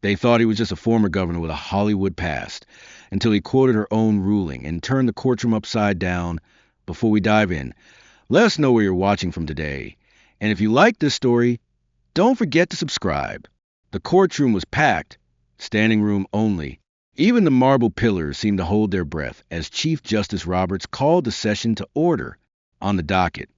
They thought he was just a former governor with a Hollywood past, until he quoted her own ruling and turned the courtroom upside down. Before we dive in, let us know where you're watching from today. And if you like this story, don't forget to subscribe. The courtroom was packed, standing room only. Even the marble pillars seemed to hold their breath as Chief Justice Roberts called the session to order. On the docket,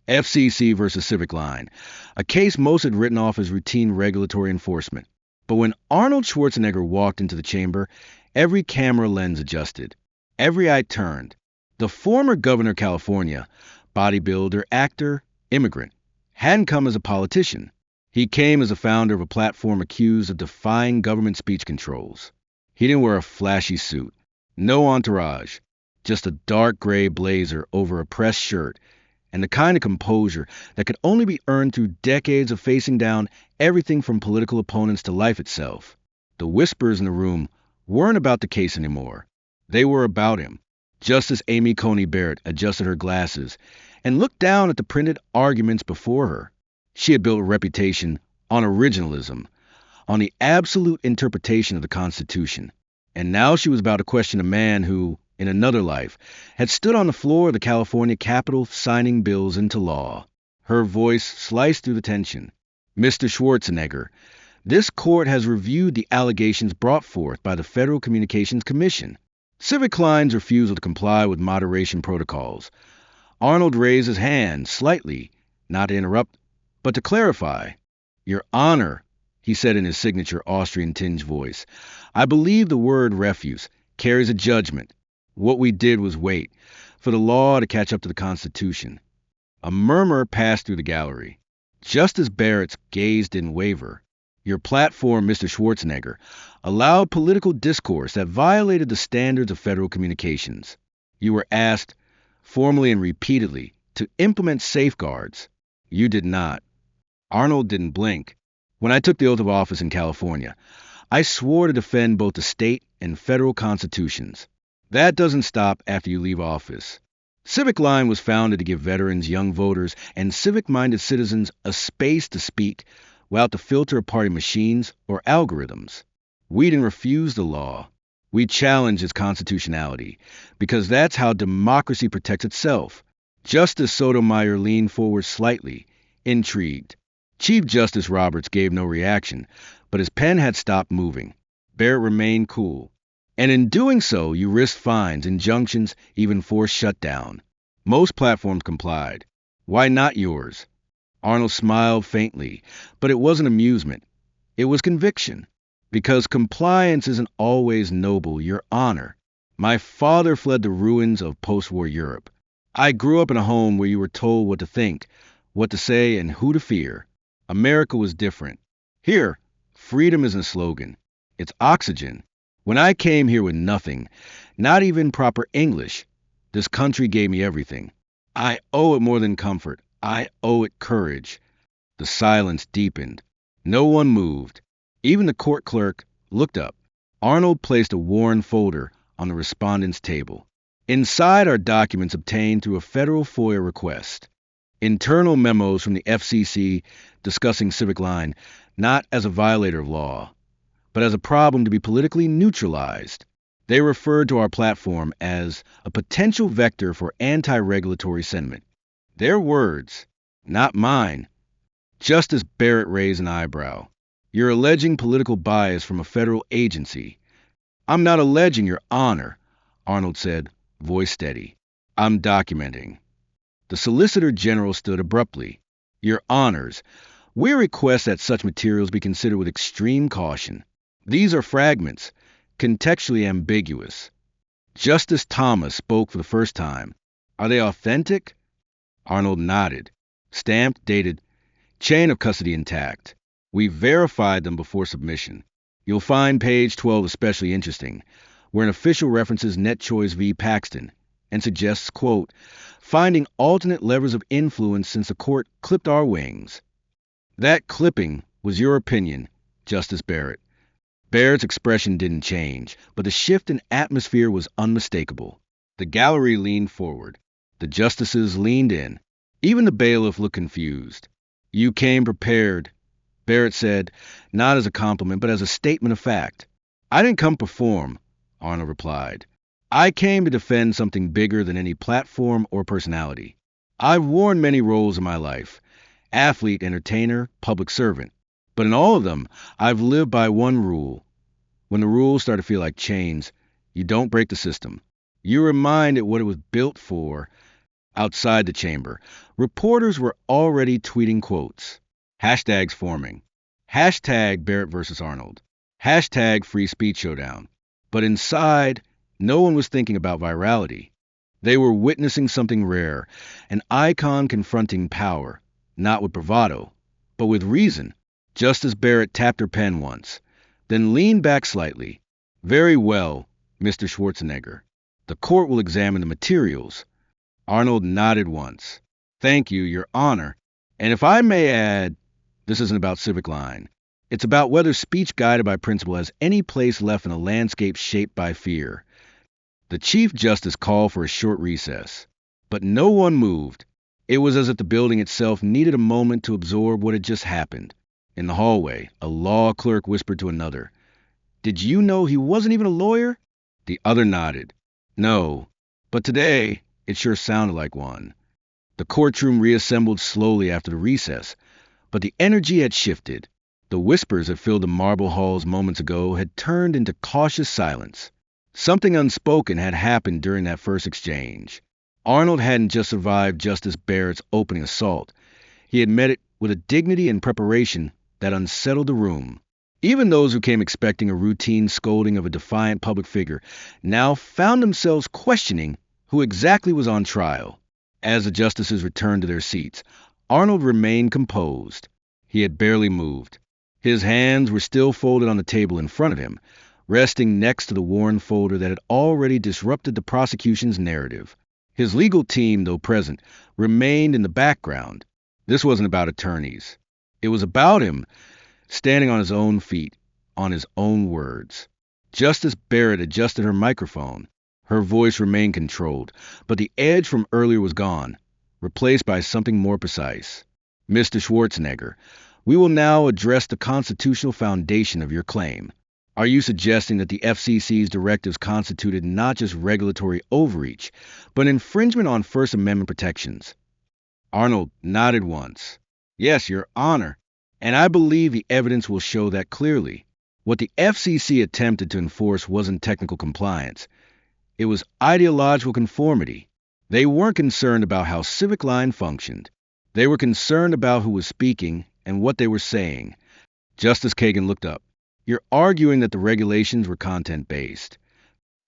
FCC versus Civic Line, a case most had written off as routine regulatory enforcement. But when Arnold Schwarzenegger walked into the chamber, every camera lens adjusted. Every eye turned. The former governor of California, bodybuilder, actor, immigrant, hadn't come as a politician. He came as a founder of a platform accused of defying government speech controls. He didn't wear a flashy suit, no entourage, just a dark gray blazer over a pressed shirt, and the kind of composure that could only be earned through decades of facing down everything from political opponents to life itself. The whispers in the room weren't about the case anymore. They were about him. Justice Amy Coney Barrett adjusted her glasses and looked down at the printed arguments before her. She had built a reputation on originalism, on the absolute interpretation of the Constitution. And now she was about to question a man who, in another life, had stood on the floor of the California Capitol signing bills into law. Her voice sliced through the tension. Mr. Schwarzenegger, this court has reviewed the allegations brought forth by the Federal Communications Commission. Civic Line's refusal to comply with moderation protocols. Arnold raised his hand slightly, not to interrupt, but to clarify. Your Honor, he said in his signature Austrian-tinged voice, I believe the word refuse carries a judgment. What we did was wait for the law to catch up to the Constitution. A murmur passed through the gallery. Justice Barrett's gaze didn't waver. Your platform, Mr. Schwarzenegger, allowed political discourse that violated the standards of federal communications. You were asked, formally and repeatedly, to implement safeguards. You did not. Arnold didn't blink. When I took the oath of office in California, I swore to defend both the state and federal constitutions. That doesn't stop after you leave office. Civic Line was founded to give veterans, young voters, and civic-minded citizens a space to speak without the filter of party machines or algorithms. We didn't refuse the law. We challenged its constitutionality, because that's how democracy protects itself. Justice Sotomayor leaned forward slightly, intrigued. Chief Justice Roberts gave no reaction, but his pen had stopped moving. Barrett remained cool. And in doing so, you risked fines, injunctions, even forced shutdown. Most platforms complied. Why not yours? Arnold smiled faintly, but it wasn't amusement. It was conviction. Because compliance isn't always noble, Your Honor. My father fled the ruins of post-war Europe. I grew up in a home where you were told what to think, what to say, and who to fear. America was different. Here, freedom isn't a slogan. It's oxygen. When I came here with nothing, not even proper English, this country gave me everything. I owe it more than comfort. I owe it courage. The silence deepened. No one moved. Even the court clerk looked up. Arnold placed a worn folder on the respondent's table. Inside are documents obtained through a federal FOIA request. Internal memos from the FCC discussing Civic Line not as a violator of law, but as a problem to be politically neutralized. They referred to our platform as a potential vector for anti-regulatory sentiment. Their words, not mine. Justice Barrett raised an eyebrow. You're alleging political bias from a federal agency. I'm not alleging, Your Honor, Arnold said, voice steady. I'm documenting. The Solicitor General stood abruptly. Your Honors, we request that such materials be considered with extreme caution. These are fragments, contextually ambiguous. Justice Thomas spoke for the first time. Are they authentic? Arnold nodded. Stamped, dated, chain of custody intact. We verified them before submission. You'll find page 12 especially interesting, where an official references Net Choice v. Paxton and suggests, quote, finding alternate levers of influence since the court clipped our wings. That clipping was your opinion, Justice Barrett. Barrett's expression didn't change, but the shift in atmosphere was unmistakable. The gallery leaned forward. The justices leaned in. Even the bailiff looked confused. You came prepared, Barrett said, not as a compliment, but as a statement of fact. I didn't come perform, Arnold replied. I came to defend something bigger than any platform or personality. I've worn many roles in my life: athlete, entertainer, public servant. But in all of them, I've lived by one rule. When the rules start to feel like chains, you don't break the system. You remind it what it was built for. Outside the chamber, reporters were already tweeting quotes. Hashtags forming. Hashtag Barrett versus Arnold. Hashtag Free Speech Showdown. But inside, no one was thinking about virality. They were witnessing something rare, an icon confronting power, not with bravado, but with reason. Justice Barrett tapped her pen once, then leaned back slightly. Very well, Mr. Schwarzenegger. The court will examine the materials. Arnold nodded once. Thank you, Your Honor. And if I may add, this isn't about civic line. It's about whether speech guided by principle has any place left in a landscape shaped by fear. The Chief Justice called for a short recess, but no one moved. It was as if the building itself needed a moment to absorb what had just happened. In the hallway, a law clerk whispered to another, "Did you know he wasn't even a lawyer?" The other nodded. No, but today it sure sounded like one. The courtroom reassembled slowly after the recess, but the energy had shifted. The whispers that filled the marble halls moments ago had turned into cautious silence. Something unspoken had happened during that first exchange. Arnold hadn't just survived Justice Barrett's opening assault. He had met it with a dignity and preparation that unsettled the room. Even those who came expecting a routine scolding of a defiant public figure now found themselves questioning who exactly was on trial. As the justices returned to their seats, Arnold remained composed. He had barely moved. His hands were still folded on the table in front of him, resting next to the worn folder that had already disrupted the prosecution's narrative. His legal team, though present, remained in the background. This wasn't about attorneys. It was about him, standing on his own feet, on his own words. Justice Barrett adjusted her microphone. Her voice remained controlled, but the edge from earlier was gone, replaced by something more precise. Mr. Schwarzenegger, we will now address the constitutional foundation of your claim. Are you suggesting that the FCC's directives constituted not just regulatory overreach, but infringement on First Amendment protections? Arnold nodded once. Yes, Your Honor, and I believe the evidence will show that clearly. What the FCC attempted to enforce wasn't technical compliance. It was ideological conformity. They weren't concerned about how civic line functioned. They were concerned about who was speaking and what they were saying. Justice Kagan looked up. You're arguing that the regulations were content-based.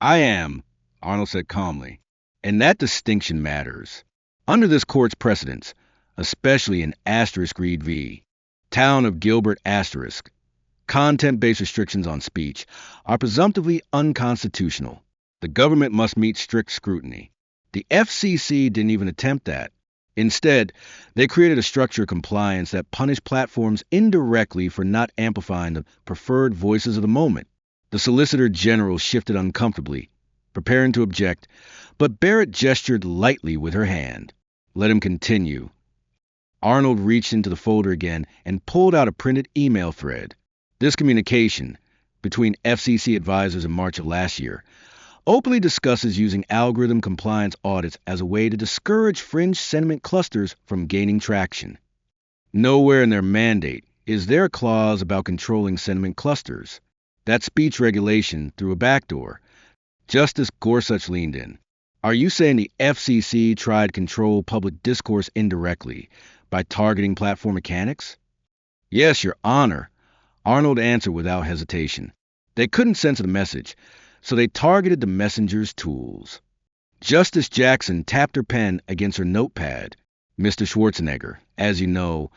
I am, Arnold said calmly, and that distinction matters. Under this court's precedents, especially in Asterisk Reed v. Town of Gilbert Asterisk, content-based restrictions on speech are presumptively unconstitutional. The government must meet strict scrutiny. The FCC didn't even attempt that. Instead, they created a structure of compliance that punished platforms indirectly for not amplifying the preferred voices of the moment. The Solicitor General shifted uncomfortably, preparing to object, but Barrett gestured lightly with her hand. Let him continue. Arnold reached into the folder again and pulled out a printed email thread. This communication, between FCC advisors in March of last year, openly discusses using algorithm compliance audits as a way to discourage fringe sentiment clusters from gaining traction. Nowhere in their mandate is there a clause about controlling sentiment clusters. That's speech regulation through a backdoor. Justice Gorsuch leaned in. Are you saying the FCC tried to control public discourse indirectly by targeting platform mechanics? Yes, Your Honor, Arnold answered without hesitation. They couldn't censor the message, so they targeted the messenger's tools. Justice Jackson tapped her pen against her notepad. Mr. Schwarzenegger, as you know,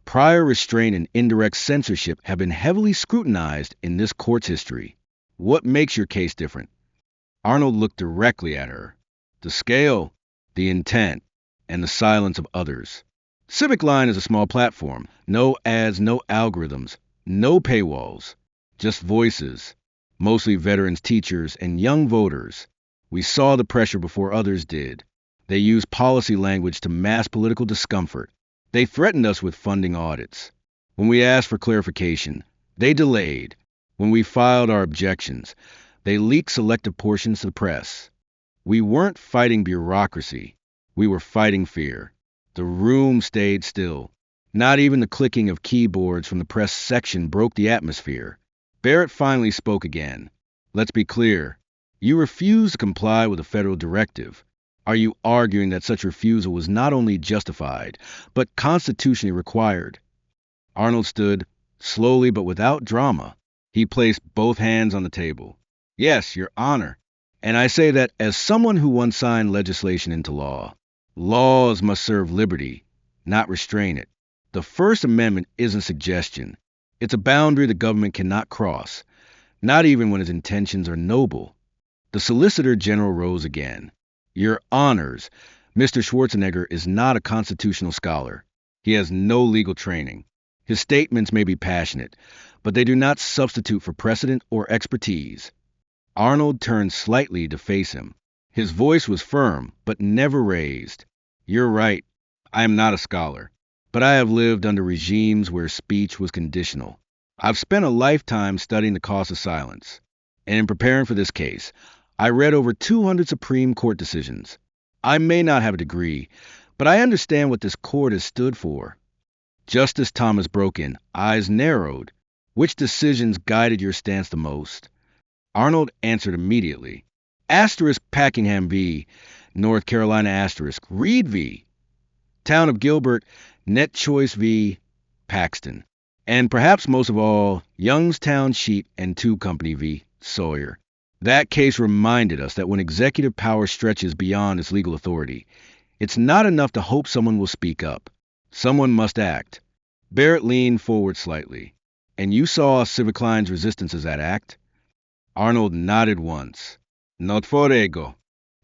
prior restraint and indirect censorship have been heavily scrutinized in this court's history. What makes your case different? Arnold looked directly at her. The scale, the intent, and the silence of others. Civic Line is a small platform. No ads, no algorithms, no paywalls. Just voices. Mostly veterans, teachers, and young voters. We saw the pressure before others did. They used policy language to mask political discomfort. They threatened us with funding audits. When we asked for clarification, they delayed. When we filed our objections, they leaked selective portions to the press. We weren't fighting bureaucracy. We were fighting fear. The room stayed still. Not even the clicking of keyboards from the press section broke the atmosphere. Barrett finally spoke again. Let's be clear. You refuse to comply with a federal directive. Are you arguing that such refusal was not only justified, but constitutionally required? Arnold stood, slowly but without drama. He placed both hands on the table. Yes, Your Honor. And I say that as someone who once signed legislation into law. Laws must serve liberty, not restrain it. The First Amendment isn't suggestion. It's a boundary the government cannot cross, not even when its intentions are noble. The Solicitor General rose again. Your Honors, Mr. Schwarzenegger is not a constitutional scholar. He has no legal training. His statements may be passionate, but they do not substitute for precedent or expertise. Arnold turned slightly to face him. His voice was firm, but never raised. You're right. I am not a scholar, but I have lived under regimes where speech was conditional. I've spent a lifetime studying the cost of silence, and in preparing for this case, I read over 200 Supreme Court decisions. I may not have a degree, but I understand what this court has stood for. Justice Thomas broke in, eyes narrowed. Which decisions guided your stance the most? Arnold answered immediately. Asterisk Packingham v. North Carolina asterisk Reed v. Town of Gilbert, Net Choice v. Paxton. And perhaps most of all, Youngstown Sheep and Two Company v. Sawyer. That case reminded us that when executive power stretches beyond its legal authority, it's not enough to hope someone will speak up. Someone must act. Barrett leaned forward slightly. And you saw Civic Line's resistance as that act? Arnold nodded once. Not for ego.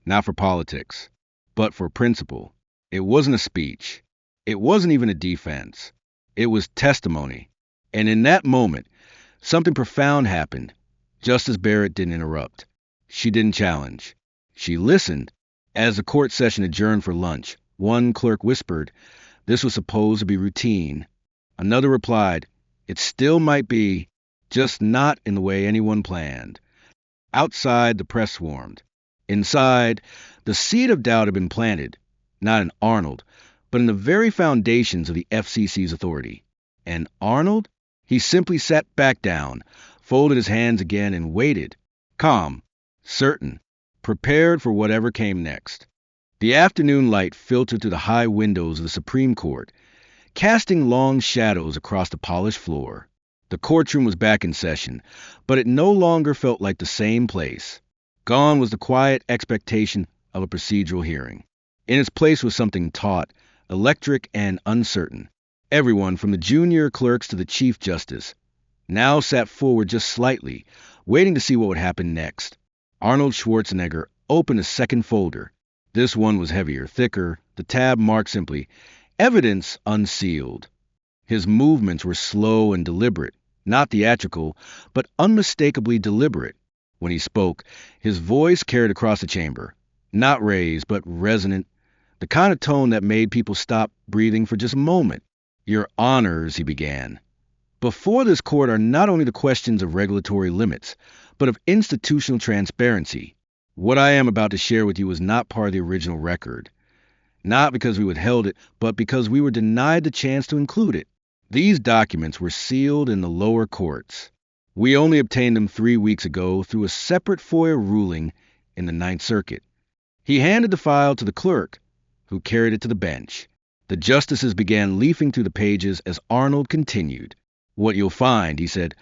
Not for politics. But for principle. It wasn't a speech. It wasn't even a defense. It was testimony. And in that moment, something profound happened. Justice Barrett didn't interrupt. She didn't challenge. She listened. As the court session adjourned for lunch, one clerk whispered, this was supposed to be routine. Another replied, it still might be, just not in the way anyone planned. Outside, the press swarmed. Inside, the seed of doubt had been planted, not in Arnold, but in the very foundations of the FCC's authority. And Arnold? He simply sat back down, folded his hands again, and waited, calm, certain, prepared for whatever came next. The afternoon light filtered through the high windows of the Supreme Court, casting long shadows across the polished floor. The courtroom was back in session, but it no longer felt like the same place. Gone was the quiet expectation of a procedural hearing. In its place was something taut, electric, and uncertain. Everyone, from the junior clerks to the Chief Justice, now sat forward just slightly, waiting to see what would happen next. Arnold Schwarzenegger opened a second folder. This one was heavier, thicker, the tab marked simply, Evidence Unsealed. His movements were slow and deliberate, not theatrical, but unmistakably deliberate. When he spoke, his voice carried across the chamber, not raised, but resonant, the kind of tone that made people stop breathing for just a moment. Your Honors, he began. Before this court are not only the questions of regulatory limits, but of institutional transparency. What I am about to share with you is not part of the original record. Not because we withheld it, but because we were denied the chance to include it. These documents were sealed in the lower courts. We only obtained them 3 weeks ago through a separate FOIA ruling in the Ninth Circuit. He handed the file to the clerk, who carried it to the bench. The justices began leafing through the pages as Arnold continued. What you'll find, he said,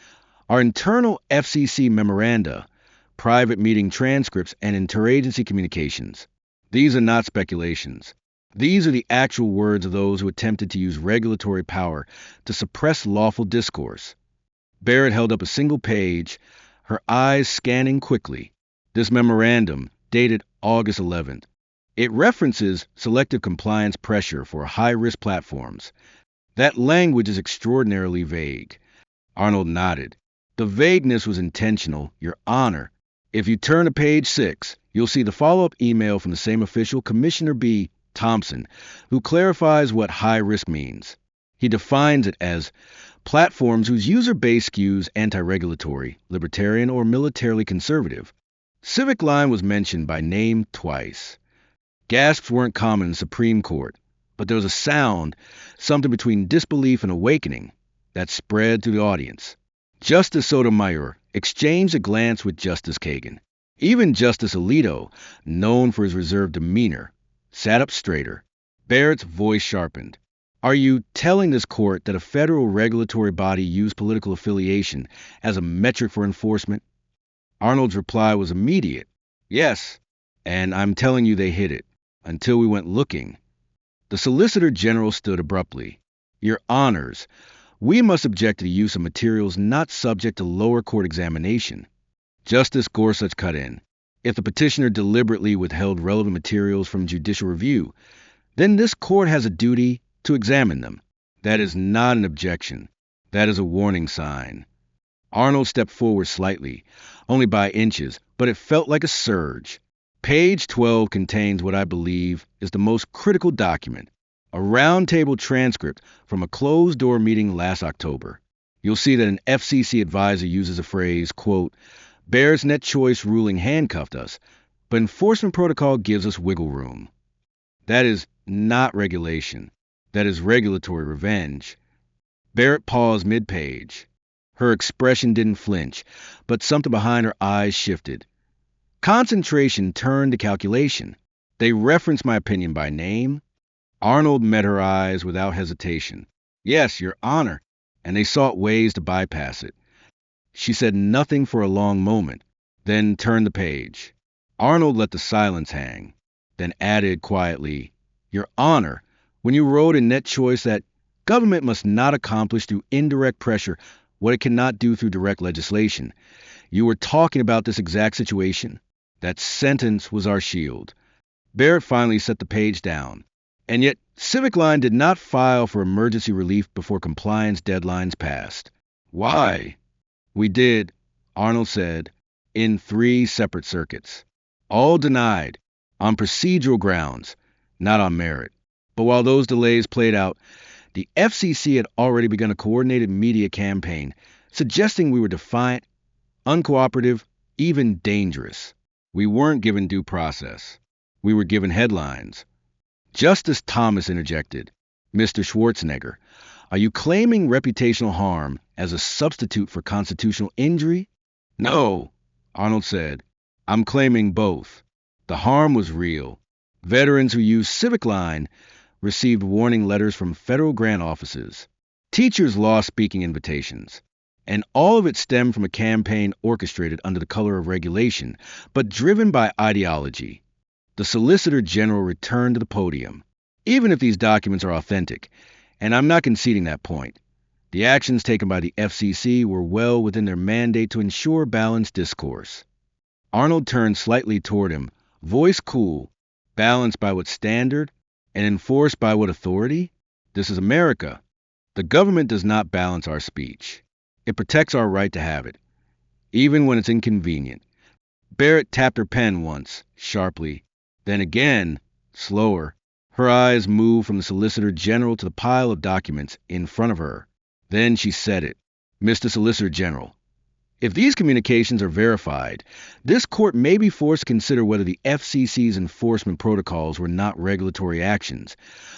are internal FCC memoranda, private meeting transcripts, and interagency communications. These are not speculations. These are the actual words of those who attempted to use regulatory power to suppress lawful discourse. Barrett held up a single page, her eyes scanning quickly. This memorandum, dated August 11th. It references selective compliance pressure for high-risk platforms. That language is extraordinarily vague. Arnold nodded. The vagueness was intentional, Your Honor. If you turn to page 6, you'll see the follow-up email from the same official, Commissioner B. Thompson, who clarifies what high risk means. He defines it as platforms whose user base skews anti-regulatory, libertarian, or militarily conservative. Civic Line was mentioned by name twice. Gasps weren't common in the Supreme Court, but there was a sound, something between disbelief and awakening, that spread through the audience. Justice Sotomayor exchanged a glance with Justice Kagan. Even Justice Alito, known for his reserved demeanor, sat up straighter. Barrett's voice sharpened. Are you telling this court that a federal regulatory body used political affiliation as a metric for enforcement? Arnold's reply was immediate. Yes, and I'm telling you they hit it, until we went looking. The Solicitor General stood abruptly. Your Honors, we must object to the use of materials not subject to lower court examination. Justice Gorsuch cut in. If the petitioner deliberately withheld relevant materials from judicial review, then this court has a duty to examine them. That is not an objection. That is a warning sign. Arnold stepped forward slightly, only by inches, but it felt like a surge. Page 12 contains what I believe is the most critical document, a roundtable transcript from a closed-door meeting last October. You'll see that an FCC advisor uses a phrase, quote, Barrett's net choice ruling handcuffed us, but enforcement protocol gives us wiggle room. That is not regulation. That is regulatory revenge. Barrett paused mid-page. Her expression didn't flinch, but something behind her eyes shifted. Concentration turned to calculation. They referenced my opinion by name. Arnold met her eyes without hesitation. Yes, Your Honor, and they sought ways to bypass it. She said nothing for a long moment, then turned the page. Arnold let the silence hang, then added quietly, Your Honor, when you wrote in Net Choice that government must not accomplish through indirect pressure what it cannot do through direct legislation, you were talking about this exact situation. That sentence was our shield. Barrett finally set the page down. And yet, Civic Line did not file for emergency relief before compliance deadlines passed. Why? We did, Arnold said, in 3 separate circuits. All denied, on procedural grounds, not on merit. But while those delays played out, the FCC had already begun a coordinated media campaign suggesting we were defiant, uncooperative, even dangerous. We weren't given due process. We were given headlines. Justice Thomas interjected. Mr. Schwarzenegger, are you claiming reputational harm as a substitute for constitutional injury? No, Arnold said. I'm claiming both. The harm was real. Veterans who used Civic Line received warning letters from federal grant offices. Teachers lost speaking invitations. And all of it stemmed from a campaign orchestrated under the color of regulation, but driven by ideology. The Solicitor General returned to the podium. Even if these documents are authentic, and I'm not conceding that point, the actions taken by the FCC were well within their mandate to ensure balanced discourse. Arnold turned slightly toward him, voice cool, balanced by what standard, and enforced by what authority? This is America. The government does not balance our speech. It protects our right to have it, even when it's inconvenient. Barrett tapped her pen once, sharply. Then again, slower. Her eyes moved from the Solicitor General to the pile of documents in front of her. Then she said it. Mr. Solicitor General, if these communications are verified, this court may be forced to consider whether the FCC's enforcement protocols were not regulatory actions,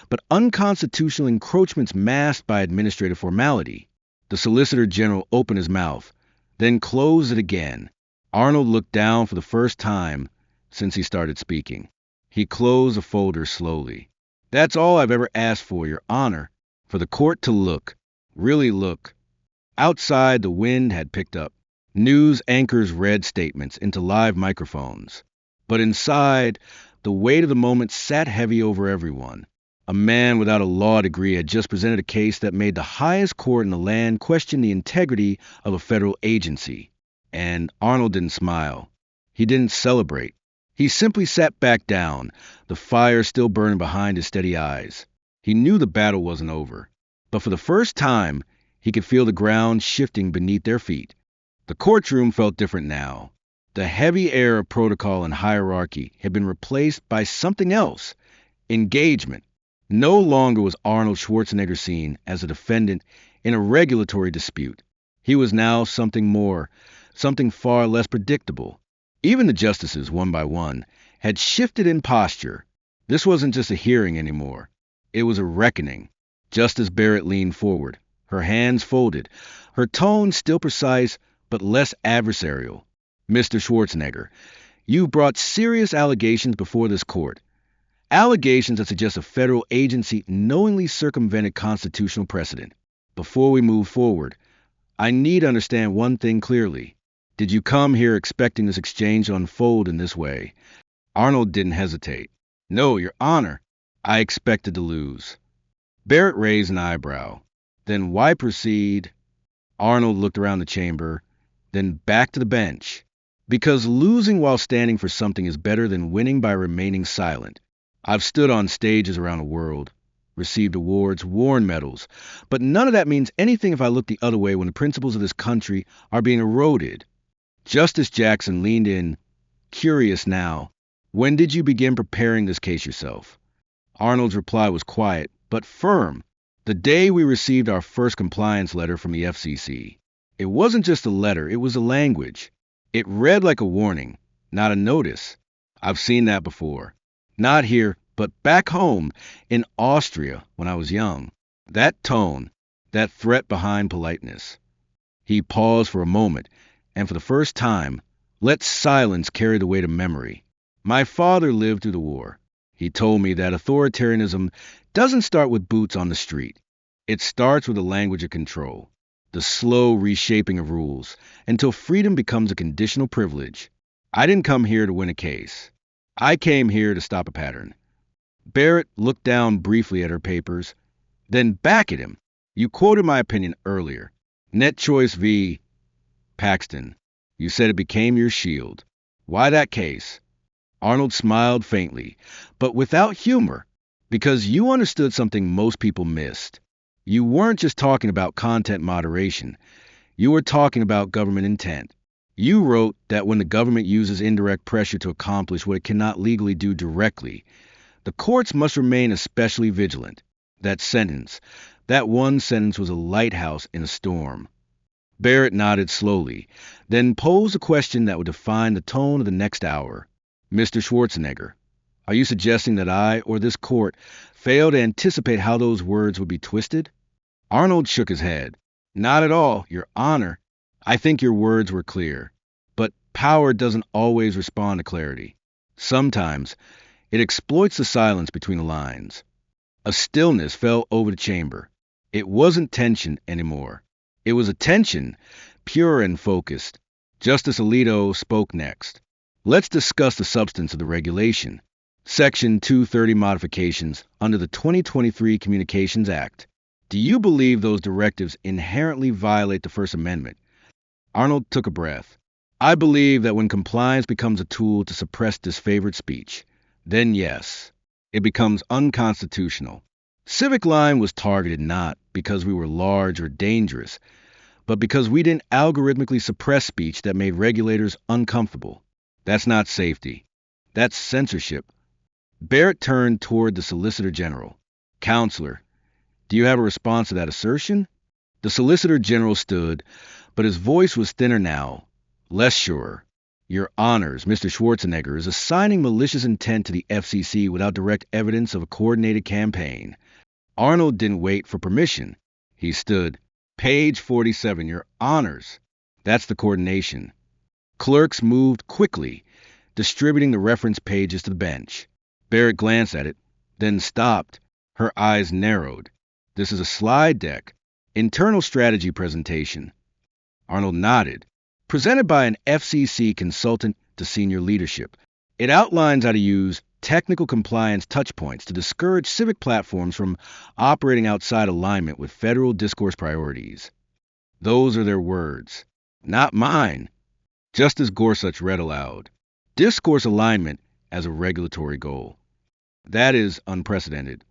but unconstitutional encroachments masked by administrative formality. The Solicitor General opened his mouth, then closed it again. Arnold looked down for the first time since he started speaking. He closed the folder slowly. That's all I've ever asked for, Your Honor, for the court to look, really look. Outside, the wind had picked up. News anchors read statements into live microphones. But inside, the weight of the moment sat heavy over everyone. A man without a law degree had just presented a case that made the highest court in the land question the integrity of a federal agency. And Arnold didn't smile. He didn't celebrate. He simply sat back down, the fire still burning behind his steady eyes. He knew the battle wasn't over. But for the first time, he could feel the ground shifting beneath their feet. The courtroom felt different now. The heavy air of protocol and hierarchy had been replaced by something else, engagement. No longer was Arnold Schwarzenegger seen as a defendant in a regulatory dispute. He was now something more, something far less predictable. Even the justices, one by one, had shifted in posture. This wasn't just a hearing anymore. It was a reckoning. Justice Barrett leaned forward, her hands folded, her tone still precise but less adversarial. Mr. Schwarzenegger, you brought serious allegations before this court. Allegations that suggest a federal agency knowingly circumvented constitutional precedent. Before we move forward, I need to understand one thing clearly. Did you come here expecting this exchange to unfold in this way? Arnold didn't hesitate. No, Your Honor. I expected to lose. Barrett raised an eyebrow. Then why proceed? Arnold looked around the chamber, then back to the bench. Because losing while standing for something is better than winning by remaining silent. I've stood on stages around the world, received awards, worn medals, but none of that means anything if I look the other way when the principles of this country are being eroded. Justice Jackson leaned in, curious now. When did you begin preparing this case yourself? Arnold's reply was quiet, but firm. The day we received our first compliance letter from the FCC. It wasn't just a letter, it was a language. It read like a warning, not a notice. I've seen that before. Not here, but back home, in Austria, when I was young. That tone, that threat behind politeness. He paused for a moment, and for the first time, let silence carry the weight of memory. My father lived through the war. He told me that authoritarianism doesn't start with boots on the street. It starts with a language of control, the slow reshaping of rules, until freedom becomes a conditional privilege. I didn't come here to win a case. I came here to stop a pattern. Barrett looked down briefly at her papers, then back at him. You quoted my opinion earlier. Net Choice v. Paxton. You said it became your shield. Why that case? Arnold smiled faintly, but without humor, because you understood something most people missed. You weren't just talking about content moderation. You were talking about government intent. You wrote that when the government uses indirect pressure to accomplish what it cannot legally do directly, the courts must remain especially vigilant. That sentence, that one sentence was a lighthouse in a storm. Barrett nodded slowly, then posed a question that would define the tone of the next hour. Mr. Schwarzenegger, are you suggesting that I, or this court, failed to anticipate how those words would be twisted? Arnold shook his head. Not at all, Your Honor. I think your words were clear. But power doesn't always respond to clarity. Sometimes it exploits the silence between the lines. A stillness fell over the chamber. It wasn't tension anymore. It was attention, pure and focused. Justice Alito spoke next. Let's discuss the substance of the regulation. Section 230 modifications under the 2023 Communications Act. Do you believe those directives inherently violate the First Amendment? Arnold took a breath. I believe that when compliance becomes a tool to suppress disfavored speech, then yes, it becomes unconstitutional. Civic Line was targeted not because we were large or dangerous, but because we didn't algorithmically suppress speech that made regulators uncomfortable. That's not safety. That's censorship. Barrett turned toward the Solicitor General. Counselor, do you have a response to that assertion? The Solicitor General stood, but his voice was thinner now, less sure. Your Honors, Mr. Schwarzenegger is assigning malicious intent to the FCC without direct evidence of a coordinated campaign. Arnold didn't wait for permission. He stood. Page 47, Your Honors. That's the coordination. Clerks moved quickly, distributing the reference pages to the bench. Barrett glanced at it, then stopped. Her eyes narrowed. This is a slide deck. Internal strategy presentation. Arnold nodded. Presented by an FCC consultant to senior leadership. It outlines how to use technical compliance touchpoints to discourage civic platforms from operating outside alignment with federal discourse priorities. Those are their words, not mine. Justice Gorsuch read aloud. Discourse alignment as a regulatory goal. That is unprecedented.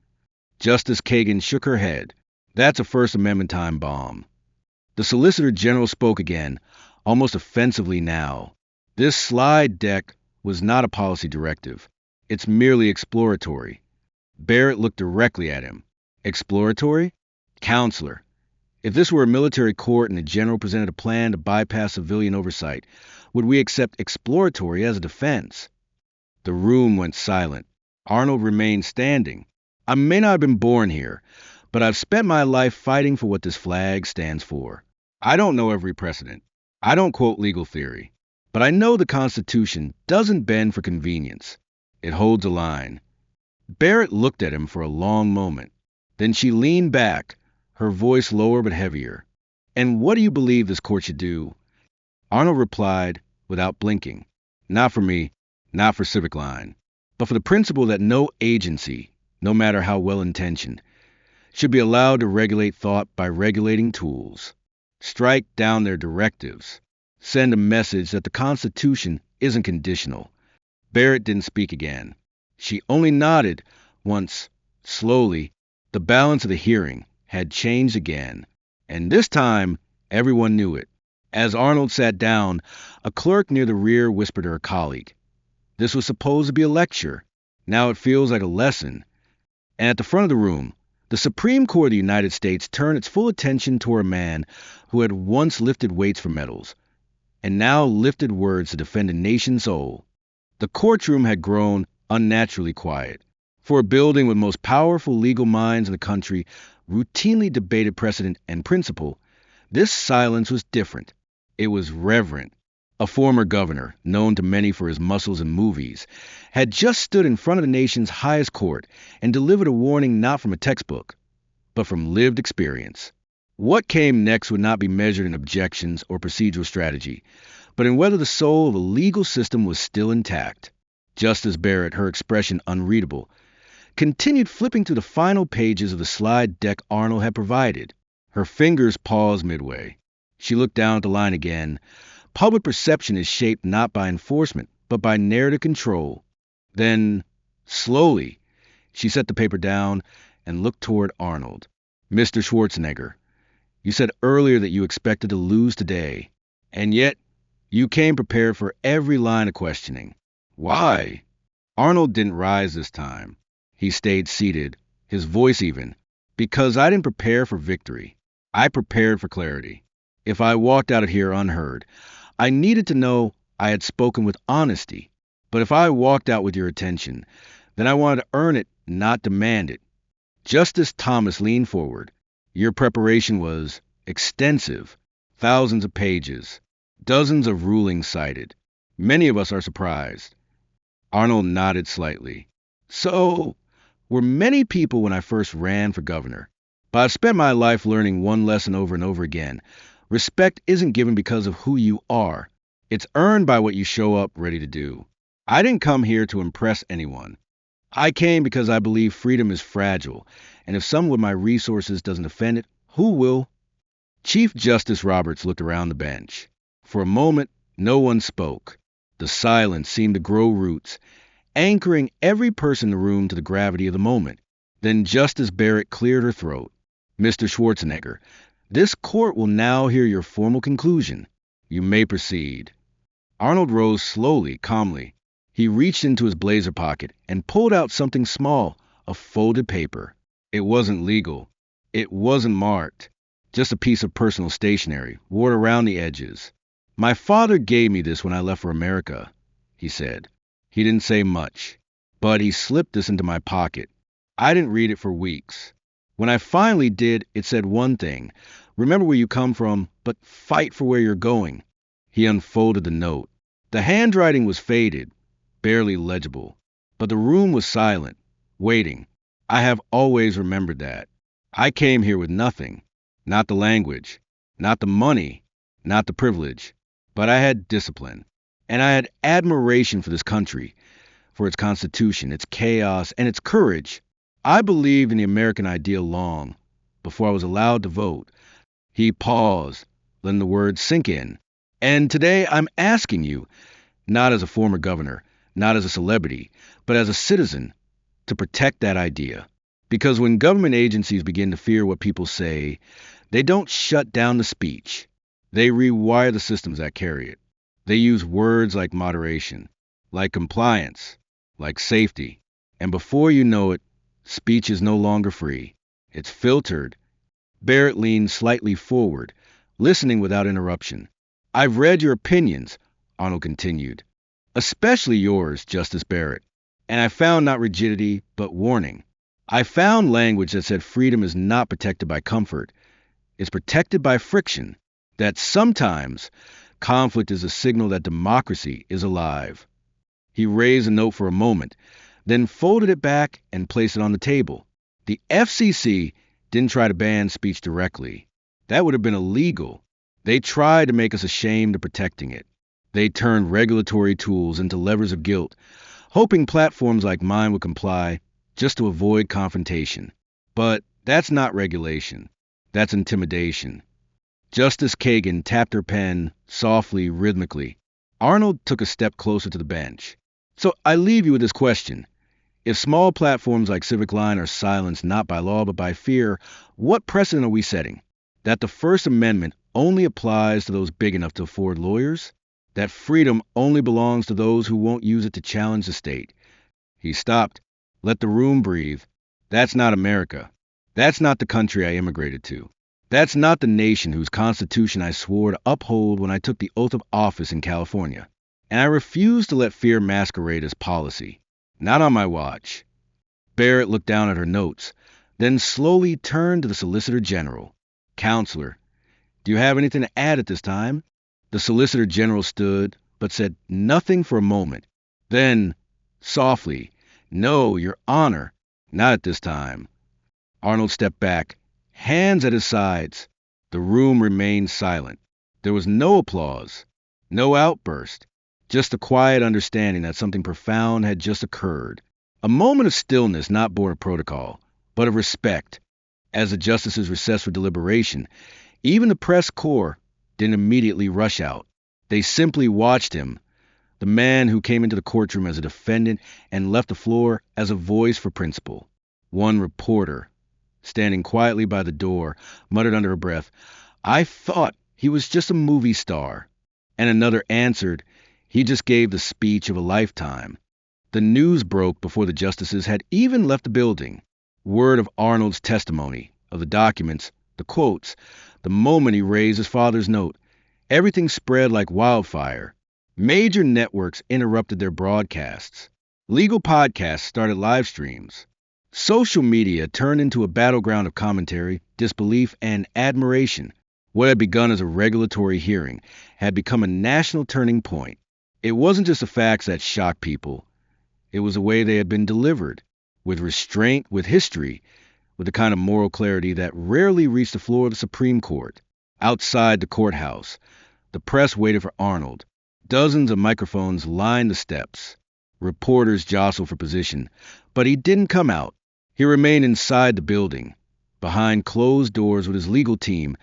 Justice Kagan shook her head. That's a First Amendment time bomb. The Solicitor General spoke again, almost offensively now. This slide deck was not a policy directive. It's merely exploratory. Barrett looked directly at him. Exploratory? Counselor, If this were a military court and the general presented a plan to bypass civilian oversight, would we accept exploratory as a defense? The room went silent. Arnold remained standing. I may not have been born here, but I've spent my life fighting for what this flag stands for. I don't know every precedent. I don't quote legal theory. But I know the Constitution doesn't bend for convenience. It holds a line. Barrett looked at him for a long moment. Then she leaned back, her voice lower but heavier. And what do you believe this court should do? Arnold replied, without blinking. Not for me, not for civic line, but for the principle that no agency, no matter how well-intentioned, should be allowed to regulate thought by regulating tools. Strike down their directives. Send a message that the Constitution isn't conditional. Barrett didn't speak again. She only nodded once, slowly. The balance of the hearing had changed again, and this time everyone knew it. As Arnold sat down, a clerk near the rear whispered to her colleague, "This was supposed to be a lecture. Now it feels like a lesson." And at the front of the room, the Supreme Court of the United States turned its full attention toward a man who had once lifted weights for medals, and now lifted words to defend a nation's soul. The courtroom had grown unnaturally quiet. For a building with most powerful legal minds in the country routinely debated precedent and principle, this silence was different. It was reverent. A former governor, known to many for his muscles in movies, had just stood in front of the nation's highest court and delivered a warning not from a textbook, but from lived experience. What came next would not be measured in objections or procedural strategy, but in whether the soul of the legal system was still intact. Justice Barrett, her expression unreadable, continued flipping through the final pages of the slide deck Arnold had provided. Her fingers paused midway. She looked down at the line again. Public perception is shaped not by enforcement, but by narrative control. Then, slowly, she set the paper down and looked toward Arnold. "Mr. Schwarzenegger, you said earlier that you expected to lose today, and yet you came prepared for every line of questioning. Why?" Arnold didn't rise this time. He stayed seated, his voice even. "Because I didn't prepare for victory. I prepared for clarity. If I walked out of here unheard, I needed to know I had spoken with honesty. But if I walked out with your attention, then I wanted to earn it, not demand it." Justice Thomas leaned forward. "Your preparation was extensive, thousands of pages, dozens of rulings cited. Many of us are surprised." Arnold nodded slightly. "So were many people when I first ran for governor. But I've spent my life learning one lesson over and over again. Respect isn't given because of who you are. It's earned by what you show up ready to do. I didn't come here to impress anyone. I came because I believe freedom is fragile, and if someone with my resources doesn't defend it, who will?" Chief Justice Roberts looked around the bench. For a moment, no one spoke. The silence seemed to grow roots, anchoring every person in the room to the gravity of the moment. Then Justice Barrett cleared her throat. "Mr. Schwarzenegger, this court will now hear your formal conclusion. You may proceed." Arnold rose slowly, calmly. He reached into his blazer pocket and pulled out something small, a folded paper. It wasn't legal. It wasn't marked. Just a piece of personal stationery, worn around the edges. "My father gave me this when I left for America," he said. He didn't say much, but he slipped this into my pocket. I didn't read it for weeks. When I finally did, it said one thing: remember where you come from, but fight for where you're going. He unfolded the note. The handwriting was faded, barely legible, but the room was silent, waiting. I have always remembered that. I came here with nothing. Not the language, not the money, not the privilege, but I had discipline. And I had admiration for this country, for its constitution, its chaos, and its courage. I believed in the American ideal long before I was allowed to vote. He paused, letting the words sink in. And today I'm asking you, not as a former governor, not as a celebrity, but as a citizen, to protect that idea. Because when government agencies begin to fear what people say, they don't shut down the speech. They rewire the systems that carry it. They use words like moderation, like compliance, like safety. And before you know it, speech is no longer free. It's filtered. Barrett leaned slightly forward, listening without interruption. I've read your opinions, Arnold continued. Especially yours, Justice Barrett. And I found not rigidity, but warning. I found language that said freedom is not protected by comfort. It's protected by friction. That sometimes conflict is a signal that democracy is alive. He raised the note for a moment, then folded it back and placed it on the table. The FCC didn't try to ban speech directly. That would have been illegal. They tried to make us ashamed of protecting it. They turned regulatory tools into levers of guilt, hoping platforms like mine would comply just to avoid confrontation. But that's not regulation. That's intimidation. Justice Kagan tapped her pen softly, rhythmically. Arnold took a step closer to the bench. So I leave you with this question. If small platforms like Civic Line are silenced not by law but by fear, what precedent are we setting? That the First Amendment only applies to those big enough to afford lawyers? That freedom only belongs to those who won't use it to challenge the state? He stopped, let the room breathe. That's not America. That's not the country I immigrated to. That's not the nation whose constitution I swore to uphold when I took the oath of office in California. And I refuse to let fear masquerade as policy. Not on my watch. Barrett looked down at her notes, then slowly turned to the Solicitor General. Counselor, do you have anything to add at this time? The Solicitor General stood, but said nothing for a moment. Then, softly, No, Your Honor, not at this time. Arnold stepped back, hands at his sides. The room remained silent. There was no applause, no outburst, just a quiet understanding that something profound had just occurred. A moment of stillness not born of protocol, but of respect. As the justices recessed for deliberation, even the press corps didn't immediately rush out. They simply watched him, the man who came into the courtroom as a defendant and left the floor as a voice for principle. One reporter, standing quietly by the door, muttered under her breath, "I thought he was just a movie star." And another answered, "He just gave the speech of a lifetime." The news broke before the justices had even left the building. Word of Arnold's testimony, of the documents, the quotes, the moment he raised his father's note. Everything spread like wildfire. Major networks interrupted their broadcasts. Legal podcasts started live streams. Social media turned into a battleground of commentary, disbelief, and admiration. What had begun as a regulatory hearing had become a national turning point. It wasn't just the facts that shocked people. It was the way they had been delivered, with restraint, with history, with the kind of moral clarity that rarely reached the floor of the Supreme Court. Outside the courthouse, the press waited for Arnold. Dozens of microphones lined the steps. Reporters jostled for position, but he didn't come out. He remained inside the building, behind closed doors with his legal team,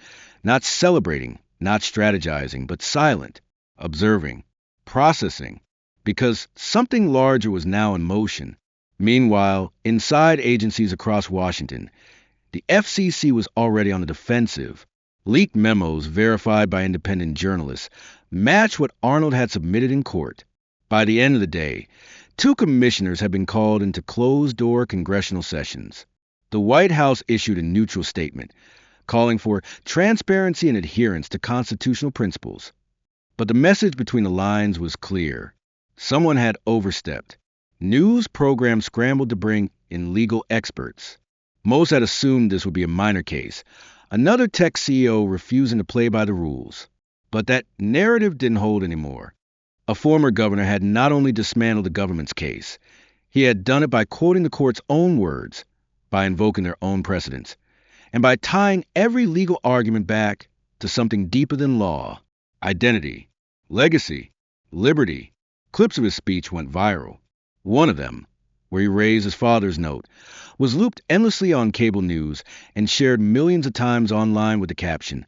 not celebrating, not strategizing, but silent, observing, processing, because something larger was now in motion. Meanwhile, inside agencies across Washington, the FCC was already on the defensive. Leaked memos verified by independent journalists matched what Arnold had submitted in court. By the end of the day, 2 commissioners had been called into closed-door congressional sessions. The White House issued a neutral statement, calling for transparency and adherence to constitutional principles. But the message between the lines was clear. Someone had overstepped. News programs scrambled to bring in legal experts. Most had assumed this would be a minor case, another tech CEO refusing to play by the rules. But that narrative didn't hold anymore. A former governor had not only dismantled the government's case, he had done it by quoting the court's own words, by invoking their own precedents, and by tying every legal argument back to something deeper than law: identity, legacy, liberty. Clips of his speech went viral. One of them, where he raised his father's note, was looped endlessly on cable news and shared millions of times online with the caption,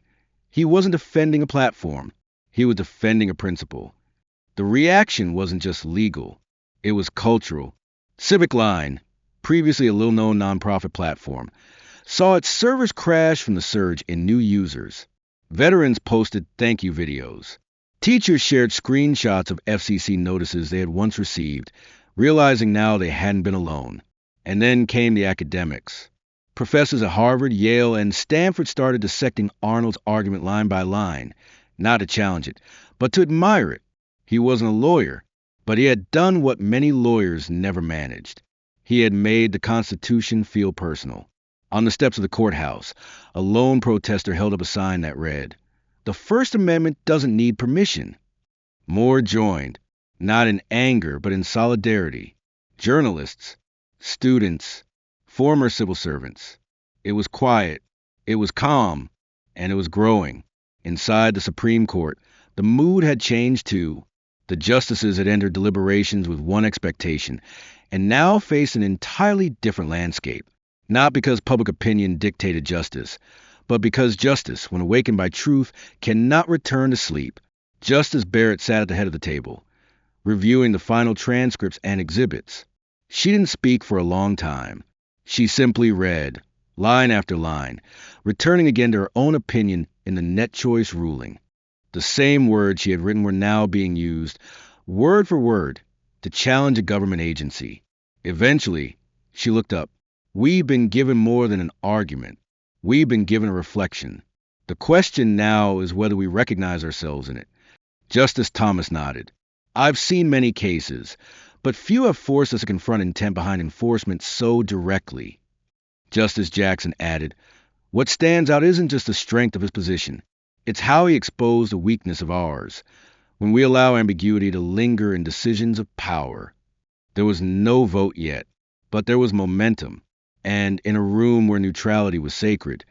"He wasn't defending a platform, he was defending a principle." The reaction wasn't just legal, it was cultural. Civic Line, previously a little-known nonprofit platform, saw its servers crash from the surge in new users. Veterans posted thank you videos. Teachers shared screenshots of FCC notices they had once received, realizing now they hadn't been alone. And then came the academics. Professors at Harvard, Yale, and Stanford started dissecting Arnold's argument line by line, not to challenge it, but to admire it. He wasn't a lawyer, but he had done what many lawyers never managed. He had made the Constitution feel personal. On the steps of the courthouse, a lone protester held up a sign that read, "The First Amendment doesn't need permission." More joined, not in anger, but in solidarity. Journalists, students, former civil servants. It was quiet, it was calm, and it was growing. Inside the Supreme Court, the mood had changed too. The justices had entered deliberations with one expectation, and now faced an entirely different landscape. Not because public opinion dictated justice, but because justice, when awakened by truth, cannot return to sleep. Justice Barrett sat at the head of the table, reviewing the final transcripts and exhibits. She didn't speak for a long time. She simply read, line after line, returning again to her own opinion in the net choice ruling. The same words she had written were now being used, word for word, to challenge a government agency. Eventually, she looked up. We've been given more than an argument. We've been given a reflection. The question now is whether we recognize ourselves in it. Justice Thomas nodded. I've seen many cases, but few have forced us to confront intent behind enforcement so directly. Justice Jackson added, what stands out isn't just the strength of his position. It's how he exposed the weakness of ours, when we allow ambiguity to linger in decisions of power. There was no vote yet, but there was momentum. And in a room where neutrality was sacred,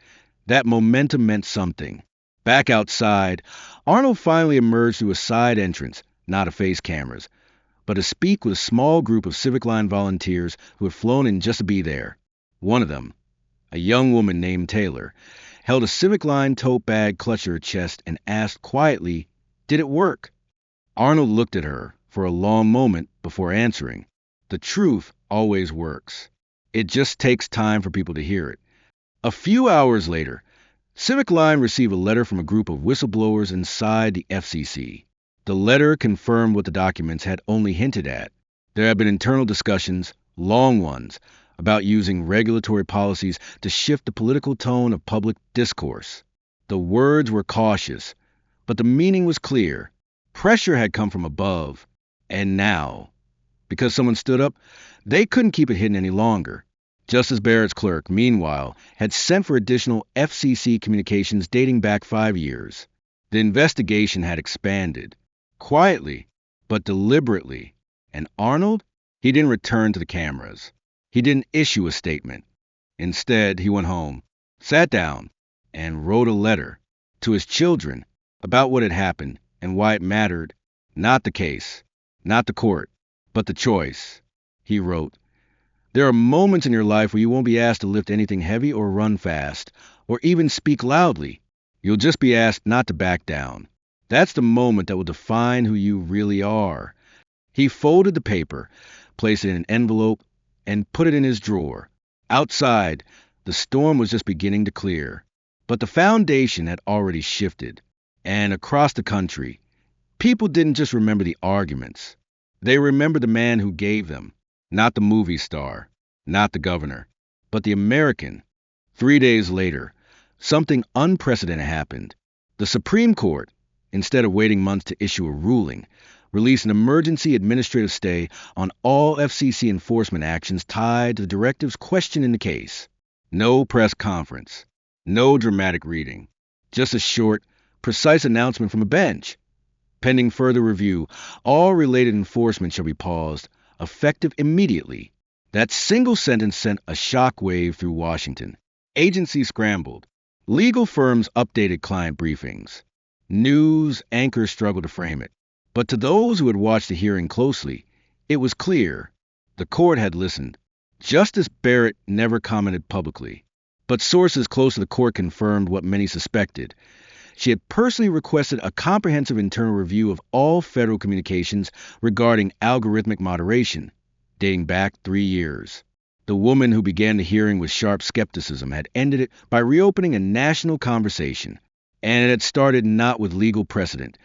that momentum meant something. Back outside, Arnold finally emerged through a side entrance, not to face cameras, but to speak with a small group of Civic Line volunteers who had flown in just to be there. One of them, a young woman named Taylor, held a Civic Line tote bag clutched to her chest and asked quietly, "Did it work?" Arnold looked at her for a long moment before answering. The truth always works. It just takes time for people to hear it. A few hours later, Civic Line received a letter from a group of whistleblowers inside the FCC. The letter confirmed what the documents had only hinted at. There had been internal discussions, long ones, about using regulatory policies to shift the political tone of public discourse. The words were cautious, but the meaning was clear. Pressure had come from above, and now, because someone stood up, they couldn't keep it hidden any longer. Justice Barrett's clerk, meanwhile, had sent for additional FCC communications dating back 5 years. The investigation had expanded, quietly, but deliberately. And Arnold? He didn't return to the cameras. He didn't issue a statement. Instead, he went home, sat down, and wrote a letter to his children about what had happened and why it mattered. Not the case, not the court, but the choice. He wrote, there are moments in your life where you won't be asked to lift anything heavy or run fast, or even speak loudly. You'll just be asked not to back down. That's the moment that will define who you really are. He folded the paper, placed it in an envelope, and put it in his drawer. Outside, the storm was just beginning to clear. But the foundation had already shifted. And across the country, people didn't just remember the arguments. They remembered the man who gave them. Not the movie star, not the governor, but the American. 3 days later, something unprecedented happened. The Supreme Court, instead of waiting months to issue a ruling, released an emergency administrative stay on all FCC enforcement actions tied to the directives questioned in the case. No press conference, no dramatic reading, just a short, precise announcement from a bench. Pending further review, all related enforcement shall be paused, effective immediately. That single sentence sent a shockwave through Washington. Agencies scrambled. Legal firms updated client briefings. News anchors struggled to frame it. But to those who had watched the hearing closely, it was clear. The court had listened. Justice Barrett never commented publicly, but sources close to the court confirmed what many suspected. She had personally requested a comprehensive internal review of all federal communications regarding algorithmic moderation, dating back 3 years. The woman who began the hearing with sharp skepticism had ended it by reopening a national conversation, and it had started not with legal precedent,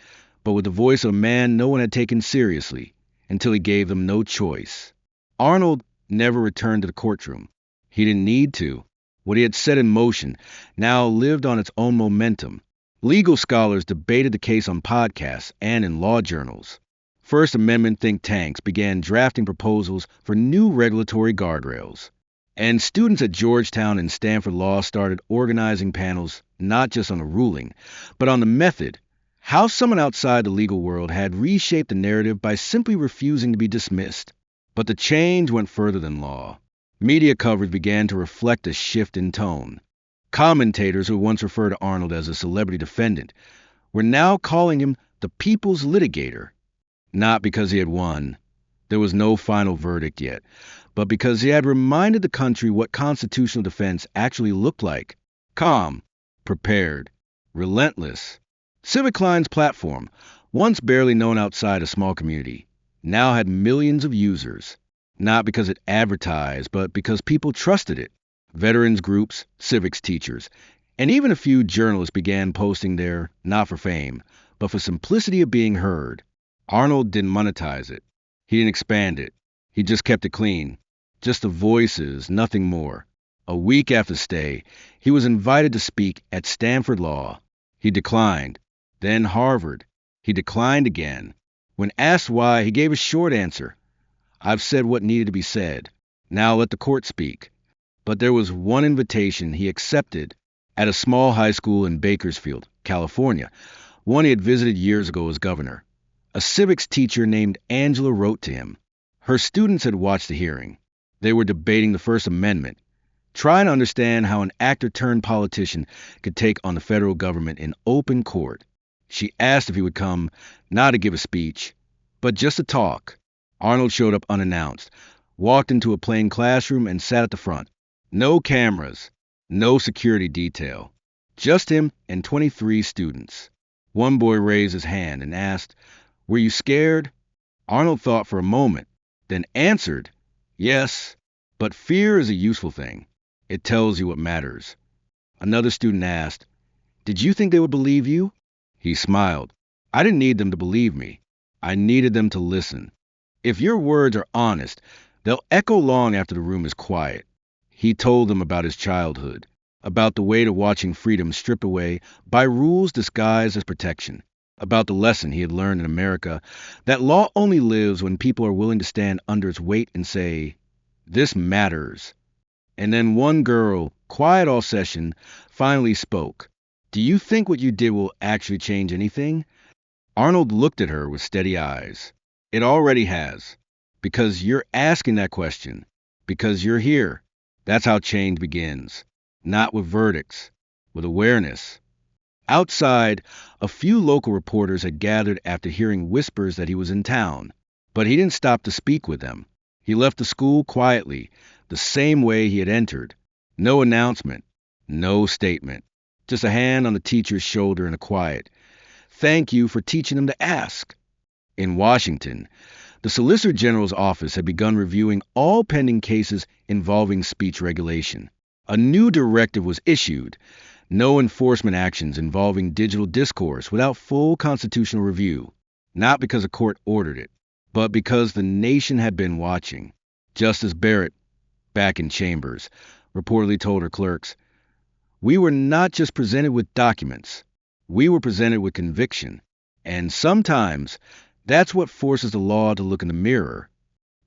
but with the voice of a man no one had taken seriously until he gave them no choice. Arnold never returned to the courtroom. He didn't need to. What he had set in motion now lived on its own momentum. Legal scholars debated the case on podcasts and in law journals. First Amendment think tanks began drafting proposals for new regulatory guardrails. And students at Georgetown and Stanford Law started organizing panels not just on the ruling, but on the method. How someone outside the legal world had reshaped the narrative by simply refusing to be dismissed. But the change went further than law. Media coverage began to reflect a shift in tone. Commentators who once referred to Arnold as a celebrity defendant were now calling him the people's litigator. Not because he had won. There was no final verdict yet, but because he had reminded the country what constitutional defense actually looked like. Calm, prepared, relentless. Civic Line's platform, once barely known outside a small community, now had millions of users. Not because it advertised, but because people trusted it. Veterans groups, civics teachers, and even a few journalists began posting there, not for fame, but for simplicity of being heard. Arnold didn't monetize it. He didn't expand it. He just kept it clean. Just the voices, nothing more. A week after stay, he was invited to speak at Stanford Law. He declined. Then Harvard. He declined again. When asked why, he gave a short answer. I've said what needed to be said. Now let the court speak. But there was one invitation he accepted at a small high school in Bakersfield, California, one he had visited years ago as governor. A civics teacher named Angela wrote to him. Her students had watched the hearing. They were debating the First Amendment, trying to understand how an actor-turned-politician could take on the federal government in open court. She asked if he would come, not to give a speech, but just to talk. Arnold showed up unannounced, walked into a plain classroom and sat at the front. No cameras, no security detail. Just him and 23 students. One boy raised his hand and asked, "Were you scared?" Arnold thought for a moment, then answered, "Yes, but fear is a useful thing. It tells you what matters." Another student asked, "Did you think they would believe you?" He smiled. "I didn't need them to believe me. I needed them to listen. If your words are honest, they'll echo long after the room is quiet." He told them about his childhood, about the weight of watching freedom stripped away by rules disguised as protection, about the lesson he had learned in America that law only lives when people are willing to stand under its weight and say, "This matters." And then one girl, quiet all session, finally spoke. "Do you think what you did will actually change anything?" Arnold looked at her with steady eyes. "It already has. Because you're asking that question. Because you're here. That's how change begins. Not with verdicts, with awareness." Outside, a few local reporters had gathered after hearing whispers that he was in town. But he didn't stop to speak with them. He left the school quietly, the same way he had entered. No announcement, no statement. Just a hand on the teacher's shoulder and a quiet, "Thank you for teaching them to ask." In Washington, the Solicitor General's office had begun reviewing all pending cases involving speech regulation. A new directive was issued: no enforcement actions involving digital discourse without full constitutional review. Not because a court ordered it, but because the nation had been watching. Justice Barrett, back in chambers, reportedly told her clerks, "We were not just presented with documents. We were presented with conviction. And sometimes that's what forces the law to look in the mirror."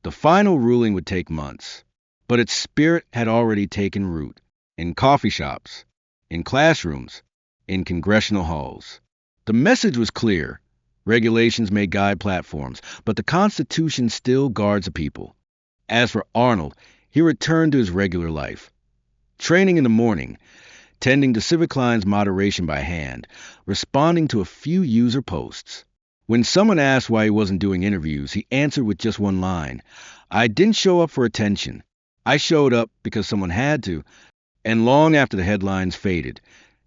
The final ruling would take months, but its spirit had already taken root. In coffee shops, in classrooms, in congressional halls. The message was clear. Regulations may guide platforms, but the Constitution still guards the people. As for Arnold, he returned to his regular life. Training in the morning, tending to Civic Line's moderation by hand, responding to a few user posts. When someone asked why he wasn't doing interviews, he answered with just one line: "I didn't show up for attention. I showed up because someone had to." And long after the headlines faded,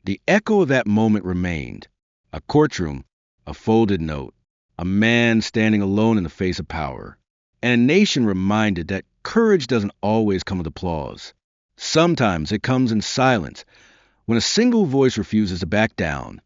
the echo of that moment remained. A courtroom, a folded note, a man standing alone in the face of power, and a nation reminded that courage doesn't always come with applause. Sometimes it comes in silence, when a single voice refuses to back down,